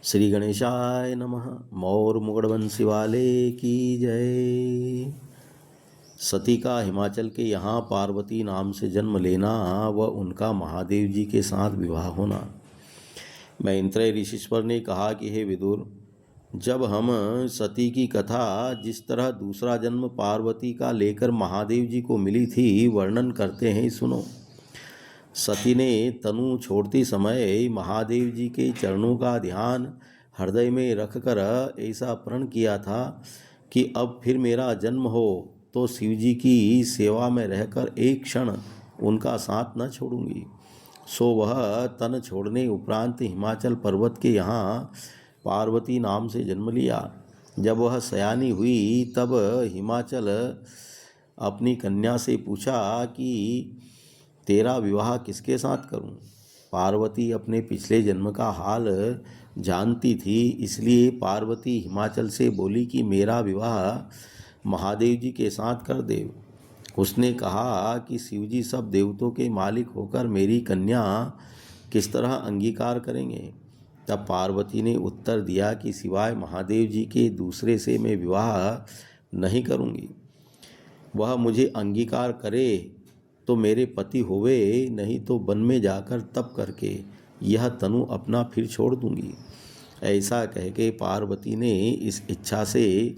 श्री गणेशाय नमः। मौर मुगड़वंशी वाले की जय। सती का हिमाचल के यहाँ पार्वती नाम से जन्म लेना व उनका महादेव जी के साथ विवाह होना। मैत्रेय ऋषीश्वर ने कहा कि हे विदुर, जब हम सती की कथा जिस तरह दूसरा जन्म पार्वती का लेकर महादेव जी को मिली थी वर्णन करते हैं, सुनो। सती ने तनु छोड़ते समय महादेव जी के चरणों का ध्यान हृदय में रखकर ऐसा प्रण किया था कि अब फिर मेरा जन्म हो तो शिव जी की सेवा में रहकर एक क्षण उनका साथ न छोड़ूंगी। सो वह तन छोड़ने उपरांत हिमाचल पर्वत के यहाँ पार्वती नाम से जन्म लिया। जब वह सयानी हुई तब हिमाचल अपनी कन्या से पूछा कि तेरा विवाह किसके साथ करूं? पार्वती अपने पिछले जन्म का हाल जानती थी, इसलिए पार्वती हिमाचल से बोली कि मेरा विवाह महादेव जी के साथ कर दे। उसने कहा कि शिवजी सब देवतों के मालिक होकर मेरी कन्या किस तरह अंगीकार करेंगे? तब पार्वती ने उत्तर दिया कि सिवाय महादेव जी के दूसरे से मैं विवाह नहीं करूंगी। वह मुझे अंगीकार करे तो मेरे पति होवे, नहीं तो वन में जाकर तप करके यह तनु अपना फिर छोड़ दूंगी। ऐसा कह के पार्वती ने इस इच्छा से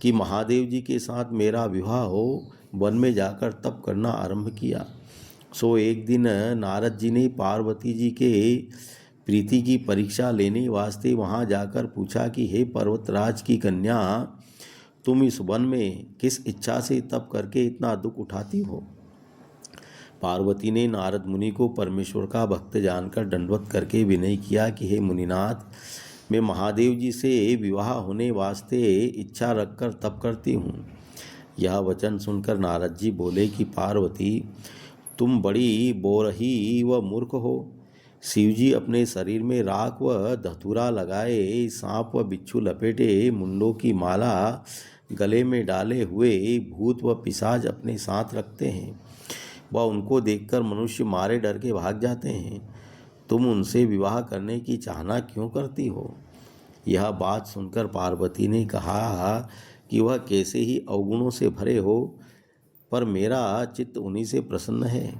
कि महादेव जी के साथ मेरा विवाह हो वन में जाकर तप करना आरंभ किया। सो एक दिन नारद जी ने पार्वती जी के प्रीति की परीक्षा लेने वास्ते वहाँ जाकर पूछा कि हे पर्वतराज की कन्या, तुम इस वन में किस इच्छा से तप करके इतना दुख उठाती हो? पार्वती ने नारद मुनि को परमेश्वर का भक्त जानकर दंडवत करके विनय किया कि हे मुनिनाथ, मैं महादेव जी से विवाह होने वास्ते इच्छा रखकर तप करती हूँ। यह वचन सुनकर नारद जी बोले कि पार्वती, तुम बड़ी बोरही व मूर्ख हो। शिवजी अपने शरीर में राख व धतूरा लगाए, सांप व बिच्छू लपेटे, मुंडों की माला गले में डाले हुए भूत व पिशाच अपने साथ रखते हैं। वह उनको देखकर मनुष्य मारे डर के भाग जाते हैं। तुम उनसे विवाह करने की चाहना क्यों करती हो? यह बात सुनकर पार्वती ने कहा कि वह कैसे ही अवगुणों से भरे हो, पर मेरा चित्त उन्हीं से प्रसन्न है।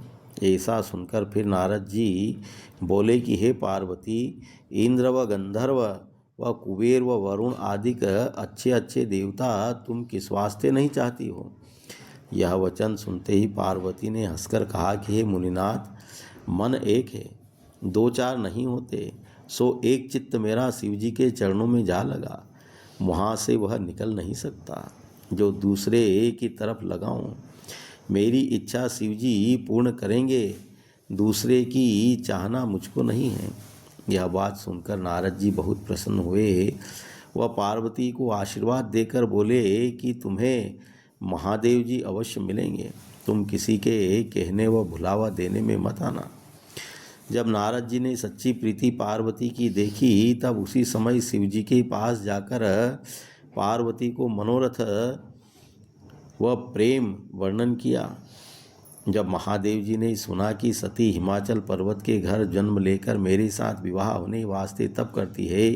ऐसा सुनकर फिर नारद जी बोले कि हे पार्वती, इंद्र व गंधर्व व कुबेर व वरुण आदि अच्छे अच्छे देवता तुम किस वास्ते नहीं चाहती हो? यह वचन सुनते ही पार्वती ने हंसकर कहा कि हे मुनिनाथ, मन एक है, दो चार नहीं होते। सो एक चित्त मेरा शिवजी के चरणों में जा लगा, वहाँ से वह निकल नहीं सकता जो दूसरे की तरफ लगाऊं। मेरी इच्छा शिवजी पूर्ण करेंगे, दूसरे की चाहना मुझको नहीं है। यह बात सुनकर नारद जी बहुत प्रसन्न हुए। वह पार्वती को आशीर्वाद देकर बोले कि तुम्हें महादेव जी अवश्य मिलेंगे, तुम किसी के कहने व भुलावा देने में मत आना। जब नारद जी ने सच्ची प्रीति पार्वती की देखी तब उसी समय शिवजी के पास जाकर पार्वती को मनोरथ व प्रेम वर्णन किया। जब महादेव जी ने सुना कि सती हिमाचल पर्वत के घर जन्म लेकर मेरे साथ विवाह होने वास्ते तप करती है,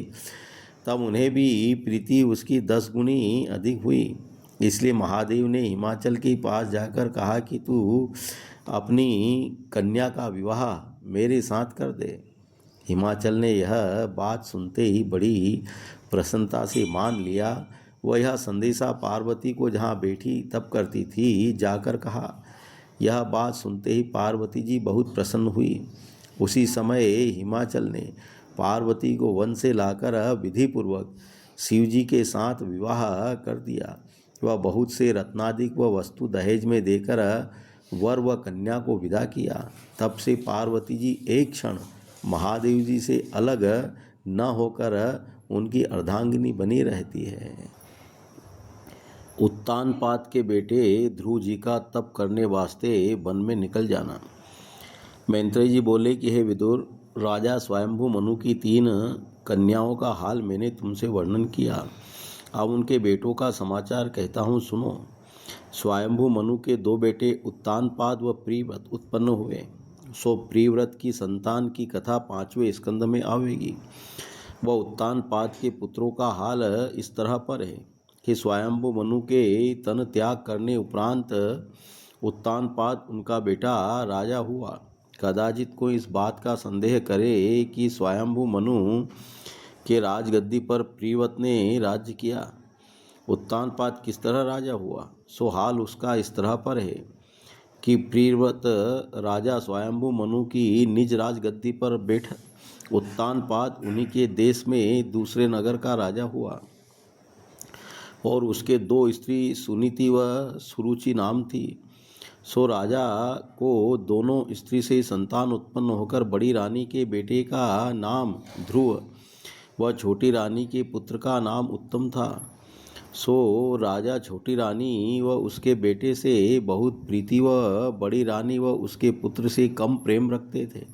तब उन्हें भी प्रीति उसकी 10 गुनी अधिक हुई। इसलिए महादेव ने हिमाचल के पास जाकर कहा कि तू अपनी कन्या का विवाह मेरे साथ कर दे। हिमाचल ने यह बात सुनते ही बड़ी प्रसन्नता से मान लिया। वह यह संदेशा पार्वती को जहाँ बैठी तप करती थी जाकर कहा। यह बात सुनते ही पार्वती जी बहुत प्रसन्न हुई। उसी समय हिमाचल ने पार्वती को वन से लाकर विधिपूर्वक शिवजी के साथ विवाह कर दिया। वह बहुत से रत्नादिक व वस्तु दहेज में देकर वर व कन्या को विदा किया। तब से पार्वती जी एक क्षण महादेव जी से अलग न होकर उनकी अर्धांगिनी बनी रहती है। उत्तानपाद के बेटे ध्रुव जी का तप करने वास्ते वन में निकल जाना। मैत्रेय जी बोले कि हे विदुर, राजा स्वयंभू मनु की 3 कन्याओं का हाल मैंने तुमसे वर्णन किया। अब उनके बेटों का समाचार कहता हूँ, सुनो। स्वयंभू मनु के 2 बेटे उत्तानपाद व प्रिव्रत उत्पन्न हुए। सो प्रिव्रत की संतान की कथा 5वें स्कंद में आवेगी। व उत्तानपाद के पुत्रों का हाल इस तरह पर है कि स्वयंभु मनु के तन त्याग करने उपरांत उत्तानपाद उनका बेटा राजा हुआ। कदाचित कोई इस बात का संदेह करे कि स्वयंभु मनु के राजगद्दी पर प्रियव्रत ने राज्य किया। उत्तानपाद किस तरह राजा हुआ, सो हाल उसका इस तरह पर है कि प्रियव्रत राजा स्वयंभु मनु की निज राजगद्दी पर बैठ उत्तानपाद उन्हीं के देश में दूसरे नगर का राजा हुआ और उसके 2 स्त्री सुनीति व सुरुचि नाम थी। सो राजा को दोनों स्त्री से संतान उत्पन्न होकर बड़ी रानी के बेटे का नाम ध्रुव व छोटी रानी के पुत्र का नाम उत्तम था। सो राजा छोटी रानी व उसके बेटे से बहुत प्रीति व बड़ी रानी व उसके पुत्र से कम प्रेम रखते थे।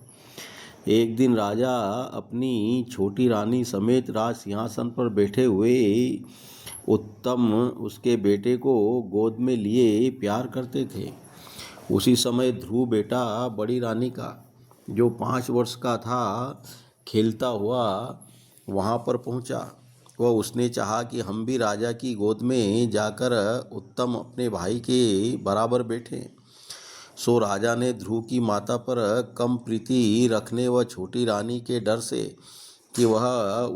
एक दिन राजा अपनी छोटी रानी समेत राज सिंहासन पर बैठे हुए उत्तम उसके बेटे को गोद में लिए प्यार करते थे। उसी समय ध्रुव बेटा बड़ी रानी का, जो 5 वर्ष का था, खेलता हुआ वहाँ पर पहुँचा। वह उसने चाहा कि हम भी राजा की गोद में जाकर उत्तम अपने भाई के बराबर बैठें। सो राजा ने ध्रुव की माता पर कम प्रीति रखने व छोटी रानी के डर से कि वह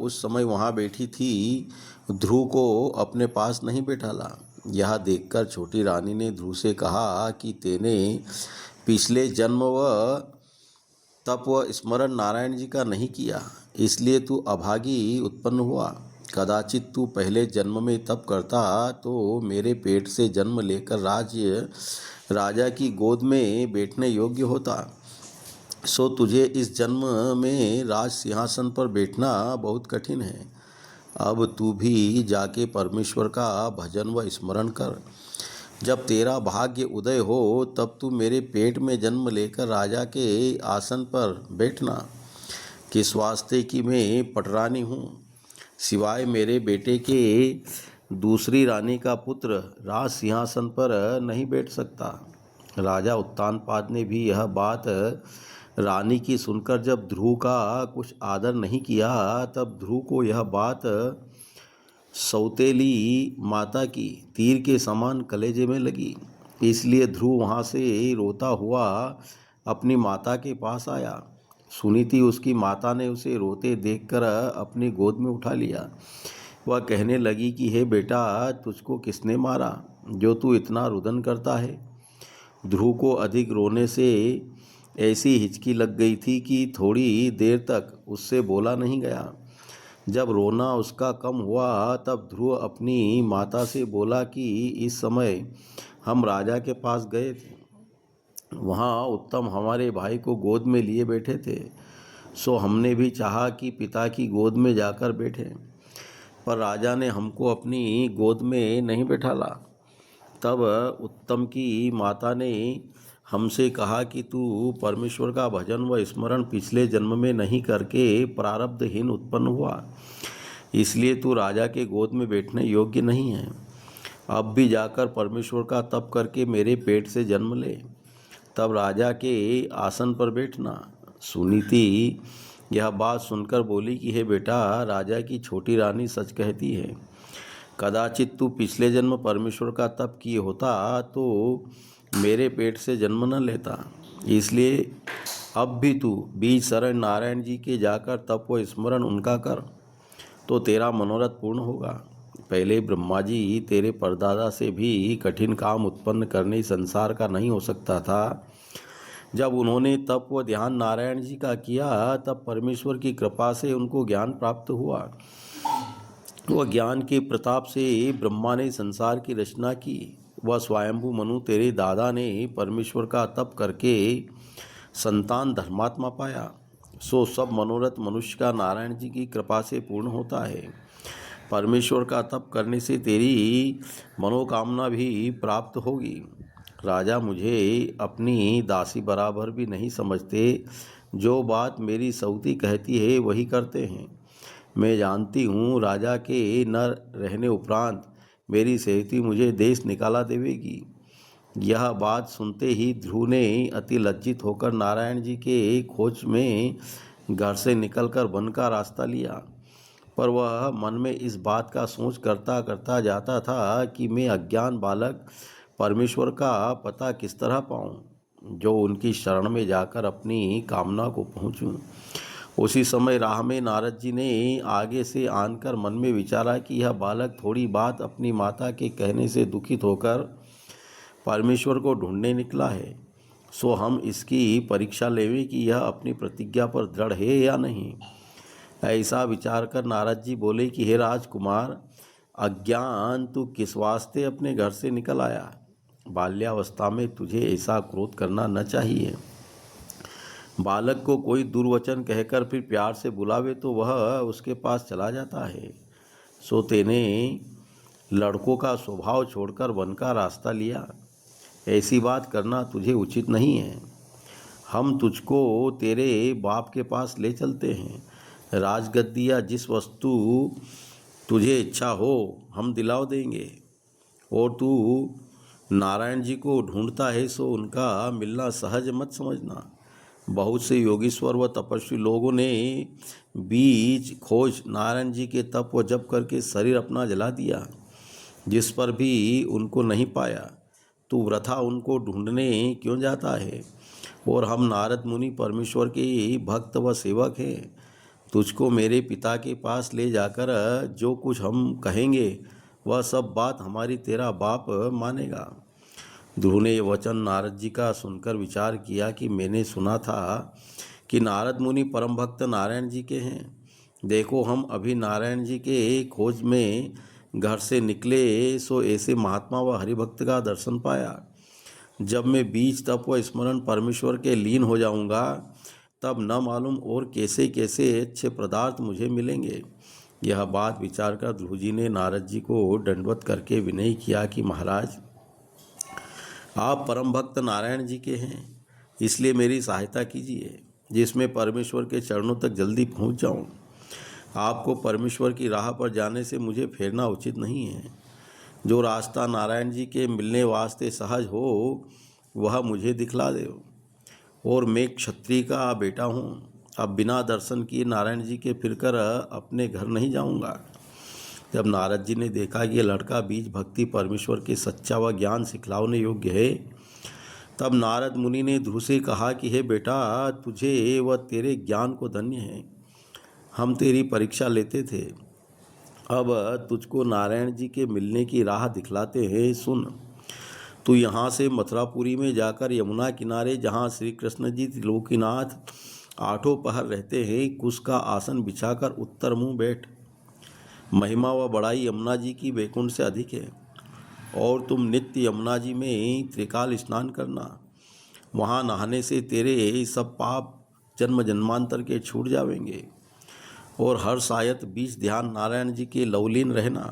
उस समय वहाँ बैठी थी, ध्रुव को अपने पास नहीं बैठाला। यह देखकर छोटी रानी ने ध्रुव से कहा कि तेने पिछले जन्म व तप व स्मरण नारायण जी का नहीं किया, इसलिए तू अभागी उत्पन्न हुआ। कदाचित तू पहले जन्म में तप करता तो मेरे पेट से जन्म लेकर राजा की गोद में बैठने योग्य होता। सो तुझे इस जन्म में राज सिंहासन पर बैठना बहुत कठिन है। अब तू भी जाके परमेश्वर का भजन व स्मरण कर। जब तेरा भाग्य उदय हो तब तू मेरे पेट में जन्म लेकर राजा के आसन पर बैठना। किस वास्ते कि मैं पटरानी हूँ, सिवाय मेरे बेटे के दूसरी रानी का पुत्र राज सिंहासन पर नहीं बैठ सकता। राजा उत्तानपाद ने भी यह बात रानी की सुनकर जब ध्रुव का कुछ आदर नहीं किया, तब ध्रुव को यह बात सौतेली माता की तीर के समान कलेजे में लगी। इसलिए ध्रुव वहाँ से रोता हुआ अपनी माता के पास आया। सुनीति उसकी माता ने उसे रोते देखकर अपनी गोद में उठा लिया। वह कहने लगी कि हे बेटा, तुझको किसने मारा जो तू इतना रुदन करता है। ध्रुव को अधिक रोने से ऐसी हिचकी लग गई थी कि थोड़ी देर तक उससे बोला नहीं गया। जब रोना उसका कम हुआ तब ध्रुव अपनी माता से बोला कि इस समय हम राजा के पास गए थे, वहाँ उत्तम हमारे भाई को गोद में लिए बैठे थे। सो हमने भी चाहा कि पिता की गोद में जाकर बैठे, पर राजा ने हमको अपनी गोद में नहीं बैठाला। तब उत्तम की माता ने हमसे कहा कि तू परमेश्वर का भजन व स्मरण पिछले जन्म में नहीं करके प्रारब्धहीन उत्पन्न हुआ, इसलिए तू राजा के गोद में बैठने योग्य नहीं है। अब भी जाकर परमेश्वर का तप करके मेरे पेट से जन्म ले, तब राजा के आसन पर बैठना। सुनीति यह बात सुनकर बोली कि हे बेटा, राजा की छोटी रानी सच कहती है। कदाचित तू पिछले जन्म परमेश्वर का तप किए होता तो मेरे पेट से जन्म न लेता, इसलिए अब भी तू बीज शरण नारायण जी के जाकर तप व स्मरण उनका कर, तो तेरा मनोरथ पूर्ण होगा। पहले ब्रह्मा जी तेरे परदादा से भी कठिन काम उत्पन्न करने संसार का नहीं हो सकता था। जब उन्होंने तप व ध्यान नारायण जी का किया, तब परमेश्वर की कृपा से उनको ज्ञान प्राप्त हुआ। वह ज्ञान के प्रताप से ब्रह्मा ने संसार की रचना की। वह स्वयंभू मनु तेरे दादा ने परमेश्वर का तप करके संतान धर्मात्मा पाया। सो सब मनोरथ मनुष्य का नारायण जी की कृपा से पूर्ण होता है। परमेश्वर का तप करने से तेरी मनोकामना भी प्राप्त होगी। राजा मुझे अपनी दासी बराबर भी नहीं समझते। जो बात मेरी सौती कहती है वही करते हैं। मैं जानती हूँ राजा के न रहने उपरांत मेरी सेवती मुझे देश निकाला देवेगी। यह बात सुनते ही ध्रुव ने अति लज्जित होकर नारायण जी के खोज में घर से निकलकर वन का रास्ता लिया। पर वह मन में इस बात का सोच करता करता जाता था कि मैं अज्ञान बालक परमेश्वर का पता किस तरह पाऊं, जो उनकी शरण में जाकर अपनी कामना को पहुंचूं। उसी समय राह में नारद जी ने आगे से आनकर मन में विचारा कि यह बालक थोड़ी बात अपनी माता के कहने से दुखित होकर परमेश्वर को ढूंढने निकला है, सो हम इसकी परीक्षा लेवें कि यह अपनी प्रतिज्ञा पर दृढ़ है या नहीं। ऐसा विचार कर नारद जी बोले कि हे राजकुमार, अज्ञान तू किस वास्ते अपने घर से निकल आया? बाल्यावस्था में तुझे ऐसा क्रोध करना न चाहिए। बालक को कोई दुर्वचन कहकर फिर प्यार से बुलावे तो वह उसके पास चला जाता है। सो तेने लड़कों का स्वभाव छोड़कर वन का रास्ता लिया। ऐसी बात करना तुझे उचित नहीं है। हम तुझको तेरे बाप के पास ले चलते हैं। राजगद्दी या जिस वस्तु तुझे इच्छा हो हम दिलाव देंगे। और तू नारायण जी को ढूंढता है सो उनका मिलना सहज मत समझना। बहुत से योगीश्वर व तपस्वी लोगों ने बीच खोज नारायण जी के तप व जप करके शरीर अपना जला दिया, जिस पर भी उनको नहीं पाया। तू वृथा उनको ढूंढने क्यों जाता है? और हम नारद मुनि परमेश्वर के भक्त व सेवक हैं। तुझको मेरे पिता के पास ले जाकर जो कुछ हम कहेंगे वह सब बात हमारी तेरा बाप मानेगा। ध्रुव ने वचन नारद जी का सुनकर विचार किया कि मैंने सुना था कि नारद मुनि परम भक्त नारायण जी के हैं। देखो, हम अभी नारायण जी के खोज में घर से निकले सो ऐसे महात्मा व हरिभक्त का दर्शन पाया। जब मैं बीच तप व स्मरण परमेश्वर के लीन हो जाऊंगा तब न मालूम और कैसे कैसे अच्छे पदार्थ मुझे मिलेंगे। यह बात विचार कर ध्रुव जी ने नारद जी को दंडवत करके विनय किया कि महाराज, आप परम भक्त नारायण जी के हैं, इसलिए मेरी सहायता कीजिए जिसमें परमेश्वर के चरणों तक जल्दी पहुंच जाऊं। आपको परमेश्वर की राह पर जाने से मुझे फेरना उचित नहीं है। जो रास्ता नारायण जी के मिलने वास्ते सहज हो वह मुझे दिखला दे। और मैं क्षत्रिय का बेटा हूँ, अब बिना दर्शन किए नारायण जी के फिरकर अपने घर नहीं जाऊँगा। जब नारद जी ने देखा कि यह लड़का बीज भक्ति परमेश्वर के सच्चा व ज्ञान सिखलाने योग्य है, तब नारद मुनि ने ध्रुव से कहा कि हे बेटा, तुझे व तेरे ज्ञान को धन्य है। हम तेरी परीक्षा लेते थे, अब तुझको नारायण जी के मिलने की राह दिखलाते हैं। सुन, तू यहाँ से मथुरापुरी में जाकर यमुना किनारे जहाँ श्री कृष्ण जी त्रिलोकीनाथ आठों पहर रहते हैं, कुश का आसन बिछाकर उत्तर मुँह बैठ। महिमा व बड़ाई यमुना जी की वैकुंठ से अधिक है, और तुम नित्य यमुना जी में त्रिकाल स्नान करना। वहाँ नहाने से तेरे सब पाप जन्म जन्मांतर के छूट जाएंगे। और हर सायत बीच ध्यान नारायण जी के लवलीन रहना।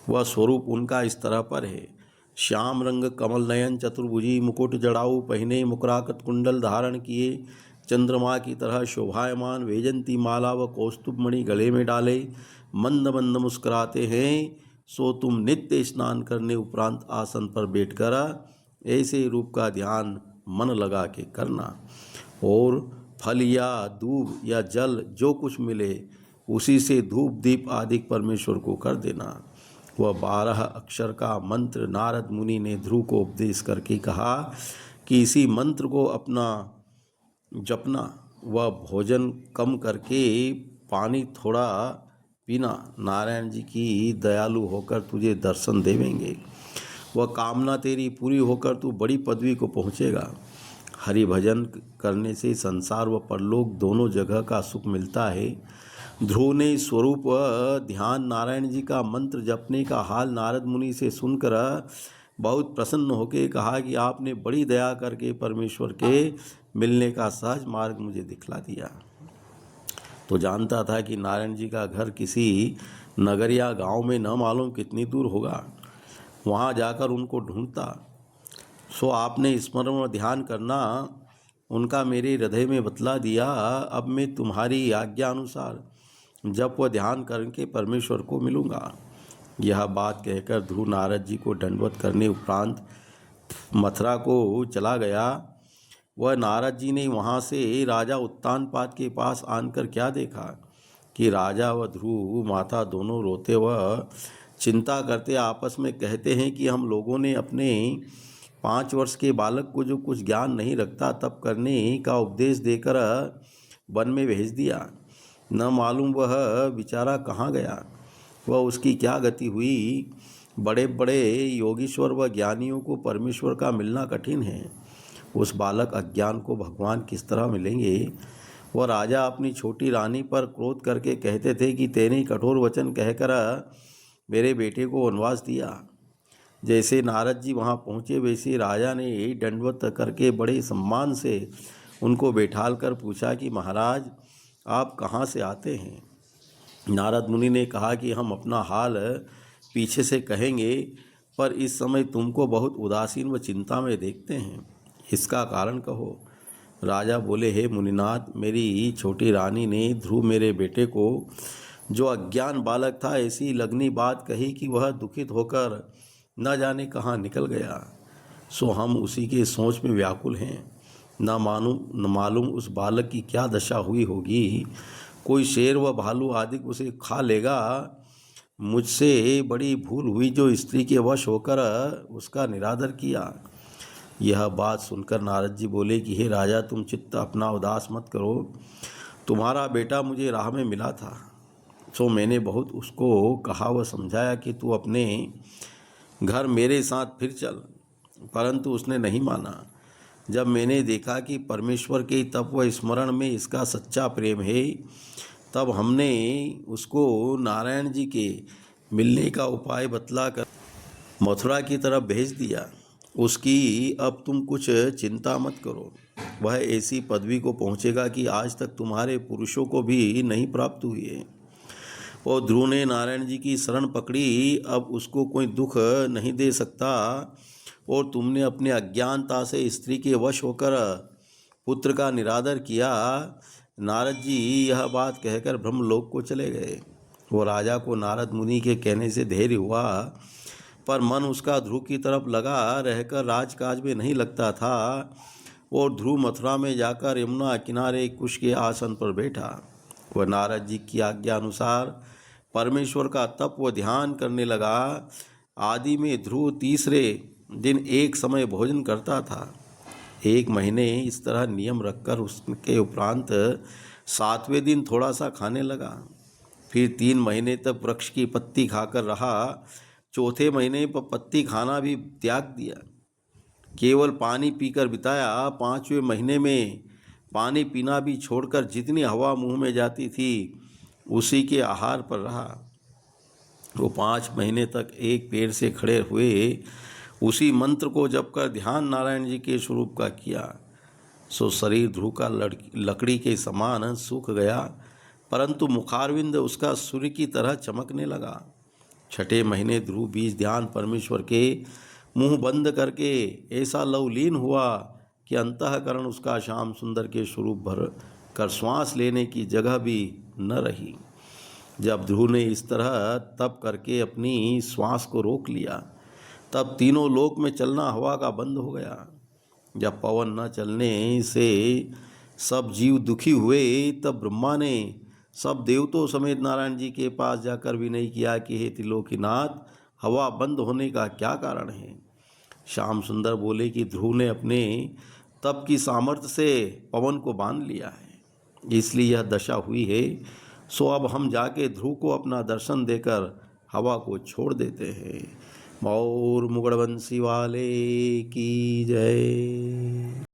वह स्वरूप उनका इस तरह पर है। श्याम रंग कमल नयन चतुर्भुजी मुकुट जड़ाऊ पहने मुकुराकृत कुंडल धारण किए चंद्रमा की तरह शोभायमान वैजंती माला व कौस्तुभ मणि गले में डाले मंद मंद मुस्कुराते हैं। सो तुम नित्य स्नान करने उपरांत आसन पर बैठकर ऐसे रूप का ध्यान मन लगा के करना। और फल या दूब या जल जो कुछ मिले उसी से धूप दीप आदि परमेश्वर को कर देना। वह 12 अक्षर का मंत्र नारद मुनि ने ध्रुव को उपदेश करके कहा कि इसी मंत्र को अपना जपना। वह भोजन कम करके पानी थोड़ा पीना। नारायण जी की दयालु होकर तुझे दर्शन देवेंगे। वह कामना तेरी पूरी होकर तू बड़ी पदवी को पहुँचेगा। हरि भजन करने से संसार व परलोक दोनों जगह का सुख मिलता है। ध्रुव ने स्वरूप ध्यान नारायण जी का मंत्र जपने का हाल नारद मुनि से सुनकर बहुत प्रसन्न होकर कहा कि आपने बड़ी दया करके परमेश्वर के मिलने का सहज मार्ग मुझे दिखला दिया। तो जानता था कि नारायण जी का घर किसी नगर या गांव में न मालूम कितनी दूर होगा। वहां जाकर उनको ढूंढता। सो आपने स्मरण और ध्यान करना उनका मेरे हृदय में बतला दिया। अब मैं तुम्हारी आज्ञा अनुसार जप व ध्यान करके परमेश्वर को मिलूंगा। यह बात कहकर ध्रुव नारद जी को दंडवत करने उपरांत मथुरा को चला गया। वह नारद जी ने वहाँ से राजा उत्तानपाद के पास आनकर क्या देखा कि राजा व ध्रुव माता दोनों रोते व चिंता करते आपस में कहते हैं कि हम लोगों ने अपने 5 वर्ष के बालक को, जो कुछ ज्ञान नहीं रखता, तप करने का उपदेश देकर वन में भेज दिया। न मालूम वह बेचारा कहाँ गया, वह उसकी क्या गति हुई। बड़े बड़े योगीश्वर व ज्ञानियों को परमेश्वर का मिलना कठिन है, उस बालक अज्ञान को भगवान किस तरह मिलेंगे। वह राजा अपनी छोटी रानी पर क्रोध करके कहते थे कि तेने कठोर वचन कहकर मेरे बेटे को वनवास दिया। जैसे नारद जी वहाँ पहुँचे, वैसे राजा ने दंडवत करके बड़े सम्मान से उनको बैठाल कर पूछा कि महाराज, आप कहाँ से आते हैं। नारद मुनि ने कहा कि हम अपना हाल पीछे से कहेंगे, पर इस समय तुमको बहुत उदासीन व चिंता में देखते हैं, इसका कारण कहो। राजा बोले, हे मुनिनाथ, मेरी छोटी रानी ने ध्रुव मेरे बेटे को, जो अज्ञान बालक था, ऐसी लगनी बात कही कि वह दुखित होकर न जाने कहाँ निकल गया। सो हम उसी के सोच में व्याकुल हैं। न मालूम उस बालक की क्या दशा हुई होगी। कोई शेर व भालू आदि उसे खा लेगा। मुझसे बड़ी भूल हुई जो स्त्री के वश होकर उसका निरादर किया। यह बात सुनकर नारद जी बोले कि हे राजा, तुम चित्त अपना उदास मत करो। तुम्हारा बेटा मुझे राह में मिला था, सो मैंने बहुत उसको कहा व समझाया कि तू अपने घर मेरे साथ फिर चल, परंतु उसने नहीं माना। जब मैंने देखा कि परमेश्वर के तप व स्मरण में इसका सच्चा प्रेम है, तब हमने उसको नारायण जी के मिलने का उपाय बतलाकर मथुरा की तरफ भेज दिया। उसकी अब तुम कुछ चिंता मत करो, वह ऐसी पदवी को पहुँचेगा कि आज तक तुम्हारे पुरुषों को भी नहीं प्राप्त हुई है। और ध्रुव ने नारायण जी की शरण पकड़ी, अब उसको कोई दुख नहीं दे सकता। और तुमने अपने अज्ञानता से स्त्री के वश होकर पुत्र का निरादर किया। नारद जी यह बात कहकर ब्रह्मलोक को चले गए। वो राजा को नारद मुनि के कहने से धैर्य हुआ, पर मन उसका ध्रुव की तरफ लगा रहकर राजकाज में नहीं लगता था। और ध्रुव मथुरा में जाकर यमुना किनारे कुश के आसन पर बैठा। वह नारद जी की आज्ञा अनुसार परमेश्वर का तप व ध्यान करने लगा। आदि में ध्रुव तीसरे दिन एक समय भोजन करता था। 1 महीने इस तरह नियम रखकर उसके उपरांत 7वें दिन थोड़ा सा खाने लगा। फिर 3 महीने तक वृक्ष की पत्ती खाकर रहा। चौथे महीने पर पत्ती खाना भी त्याग दिया, केवल पानी पीकर बिताया। 5वें महीने में पानी पीना भी छोड़कर जितनी हवा मुंह में जाती थी उसी के आहार पर रहा। वो 5 महीने तक एक पैर से खड़े हुए उसी मंत्र को जप कर ध्यान नारायण जी के स्वरूप का किया। सो शरीर ध्रुव का लकड़ी के समान सूख गया, परंतु मुखारविंद उसका सूर्य की तरह चमकने लगा। 6ठे महीने ध्रुव बीज ध्यान परमेश्वर के मुंह बंद करके ऐसा लवलीन हुआ कि अंतःकरण उसका श्याम सुंदर के स्वरूप भर कर श्वास लेने की जगह भी न रही। जब ध्रुव ने इस तरह तप करके अपनी श्वास को रोक लिया, तब तीनों लोक में चलना हवा का बंद हो गया। जब पवन न चलने से सब जीव दुखी हुए, तब ब्रह्मा ने सब देवताओं समेत नारायण जी के पास जाकर विनय किया कि हे त्रिलोकीनाथ, हवा बंद होने का क्या कारण है। श्याम सुंदर बोले कि ध्रुव ने अपने तप की सामर्थ्य से पवन को बांध लिया है, इसलिए यह दशा हुई है। सो अब हम जाके ध्रुव को अपना दर्शन देकर हवा को छोड़ देते हैं। मौर मुगड़वंशी वाले की जय।